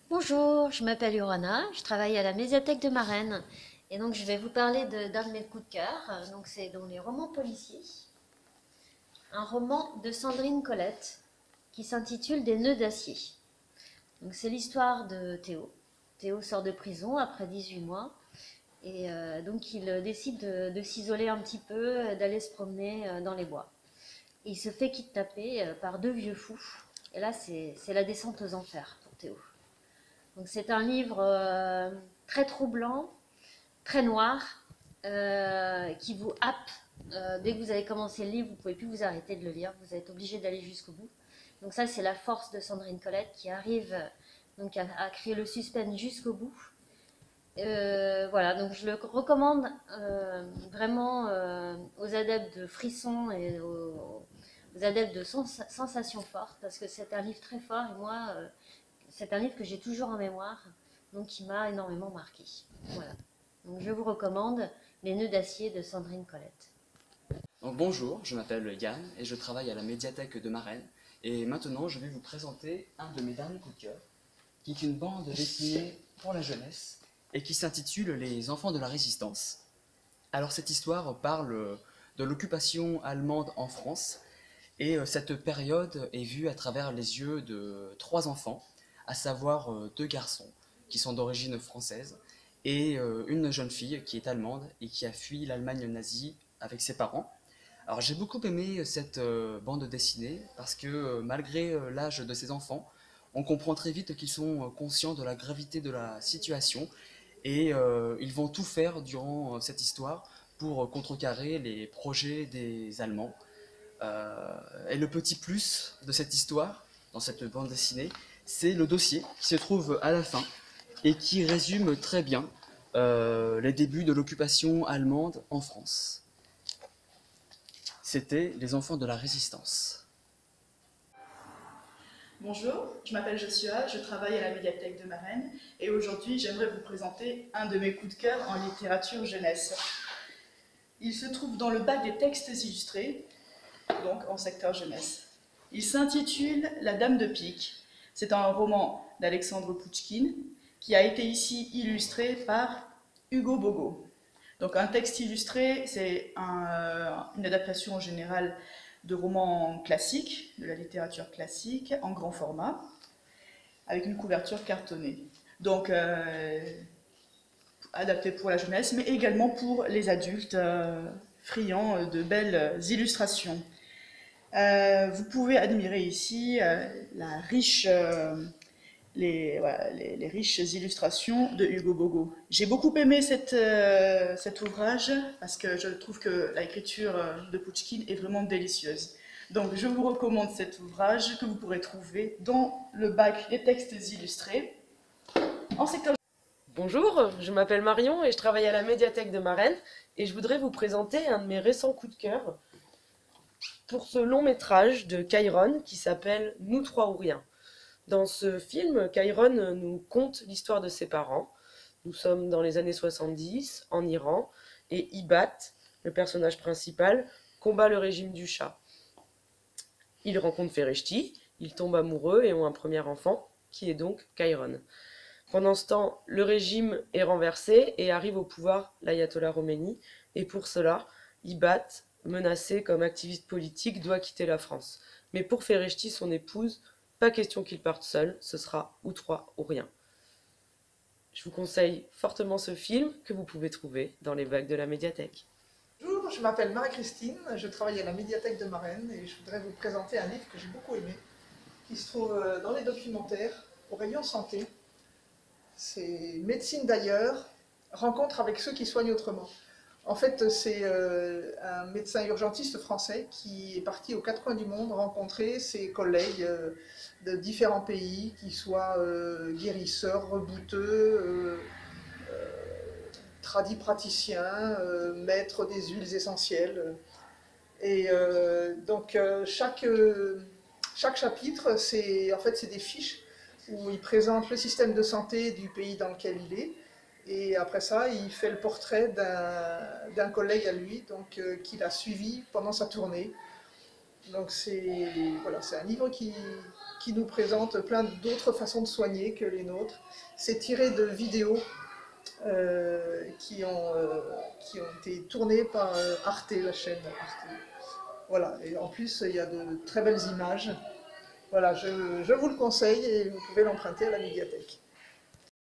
Bonjour, je m'appelle Urana, je travaille à la médiathèque de Marennes et donc je vais vous parler d'un de mes coups de cœur. Donc c'est dans les romans policiers, un roman de Sandrine Colette qui s'intitule Des nœuds d'acier. Donc c'est l'histoire de Théo. Théo sort de prison après 18 mois et donc il décide de s'isoler un petit peu, d'aller se promener dans les bois. Et il se fait kidnapper par deux vieux fous. Et là c'est la descente aux enfers pour Théo. Donc c'est un livre très troublant, très noir, qui vous happe. Dès que vous avez commencé le livre, vous ne pouvez plus vous arrêter de le lire. Vous êtes obligé d'aller jusqu'au bout. Donc ça, c'est la force de Sandrine Colette qui arrive donc à créer le suspense jusqu'au bout. Voilà, donc je le recommande vraiment aux adeptes de frissons et aux adeptes de sensations fortes parce que c'est un livre très fort et moi, c'est un livre que j'ai toujours en mémoire, donc qui m'a énormément marqué. Voilà. Donc je vous recommande Les nœuds d'acier de Sandrine Colette. Donc bonjour, je m'appelle Yann et je travaille à la médiathèque de Marennes. Et maintenant, je vais vous présenter un de mes derniers coups de cœur, qui est une bande dessinée pour la jeunesse et qui s'intitule Les enfants de la résistance. Alors cette histoire parle de l'occupation allemande en France et cette période est vue à travers les yeux de trois enfants, à savoir deux garçons qui sont d'origine française et une jeune fille qui est allemande et qui a fui l'Allemagne nazie avec ses parents. Alors j'ai beaucoup aimé cette bande dessinée parce que malgré l'âge de ces enfants, on comprend très vite qu'ils sont conscients de la gravité de la situation et ils vont tout faire durant cette histoire pour contrecarrer les projets des Allemands. Et le petit plus de cette histoire, dans cette bande dessinée, c'est le dossier qui se trouve à la fin et qui résume très bien les débuts de l'occupation allemande en France. C'était Les enfants de la résistance. Bonjour, je m'appelle Joshua, je travaille à la médiathèque de Marennes et aujourd'hui j'aimerais vous présenter un de mes coups de cœur en littérature jeunesse. Il se trouve dans le bac des textes illustrés, donc en secteur jeunesse. Il s'intitule La Dame de Pique. C'est un roman d'Alexandre Pouchkine qui a été ici illustré par Hugo Bogo. Donc un texte illustré, c'est une adaptation générale de romans classiques, de la littérature classique, en grand format, avec une couverture cartonnée. Donc adapté pour la jeunesse, mais également pour les adultes friands de belles illustrations. Vous pouvez admirer ici la riche les riches illustrations de Hugo Bogo. J'ai beaucoup aimé cet ouvrage parce que je trouve que l'écriture de Pouchkine est vraiment délicieuse. Donc je vous recommande cet ouvrage que vous pourrez trouver dans le bac des textes illustrés en secteur. Bonjour, je m'appelle Marion et je travaille à la médiathèque de Marennes et je voudrais vous présenter un de mes récents coups de cœur pour ce long métrage de Kairon qui s'appelle Nous trois ou rien. Dans ce film, Kairon nous conte l'histoire de ses parents. Nous sommes dans les années 70 en Iran et Ibat, le personnage principal, combat le régime du Shah. Il rencontre Fereshti, ils tombent amoureux et ont un premier enfant qui est donc Kairon. Pendant ce temps, le régime est renversé et arrive au pouvoir l'ayatollah Khomeini, et pour cela, Ibat, menacé comme activiste politique, doit quitter la France. Mais pour Fereshti, son épouse, pas question qu'il parte seul, ce sera ou trois ou rien. Je vous conseille fortement ce film que vous pouvez trouver dans les bacs de la médiathèque. Bonjour, je m'appelle Marie-Christine, je travaille à la médiathèque de Marennes et je voudrais vous présenter un livre que j'ai beaucoup aimé, qui se trouve dans les documentaires au rayon santé. C'est Médecine d'ailleurs, rencontre avec ceux qui soignent autrement. En fait, c'est un médecin urgentiste français qui est parti aux quatre coins du monde rencontrer ses collègues de différents pays, qui soient guérisseurs, rebouteux, tradipraticiens, maîtres des huiles essentielles. Et chaque chapitre, c'est en fait, c'est des fiches où il présente le système de santé du pays dans lequel il est. Et après ça, il fait le portrait d'un collègue à lui, donc qu'il a suivi pendant sa tournée. Donc voilà, c'est un livre qui nous présente plein d'autres façons de soigner que les nôtres. C'est tiré de vidéos qui ont été tournées par Arte, la chaîne Arte. Voilà, et en plus il y a de très belles images. Voilà, je vous le conseille et vous pouvez l'emprunter à la médiathèque.